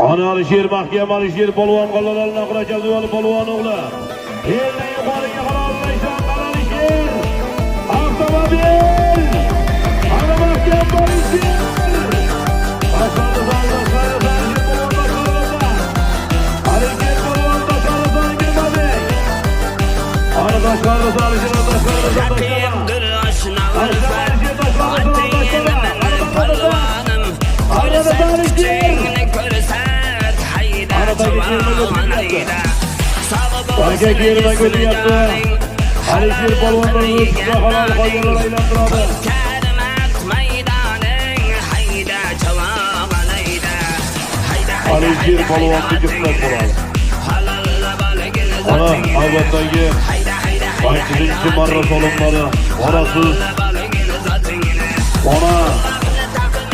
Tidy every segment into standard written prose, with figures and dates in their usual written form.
Ana Alisher mahkam Alisher polvon qo'llarini aqrachal duoni polvon o'g'li. Yerdan yuqoriga qaraysan Alisher. Avtomobil. Ana mahkam Alisher. Aşağıda Alisher polvon tashqaridan girmadi. Ana tashqarida Alisher Aka kelma ko'ryapti. Alisher polvonning o'ziga halol qolganlar aylantiradi. Alisher polvonni qismat bo'ladi. Ana avvatdagi birinchi marra solinmadi. Orasiz. Ona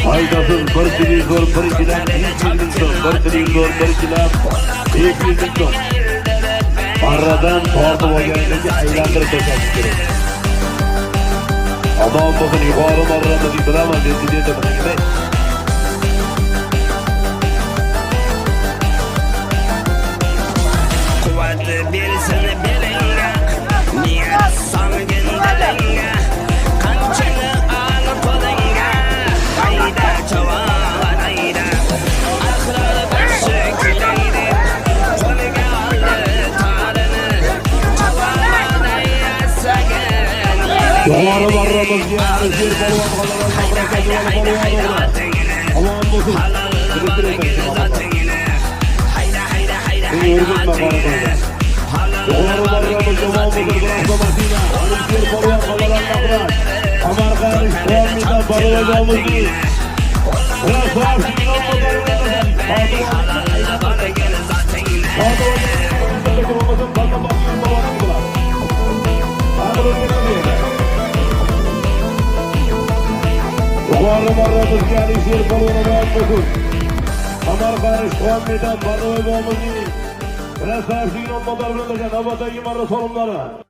haydasiz bir televizor, bir gilam, bir televizor, bir gilam, 200 ming. Marradan tortib olganidagi aylantirib tashlash kerak. Odam bo'lsin yuqori marrani bilaman dedi bunday. Quvvat bersin belinga, niyat solgin dilinga, qanchani al qo'lingga, hayda chavan hayda, ahrar bashi kulaydi, qo'liga oldi tarini, chavan ayasagin. Yuqori marramizga Alisher polvon Alloh bo'lsin. Krasavchining nomlari bilan navbatdagi marra so'rovnolari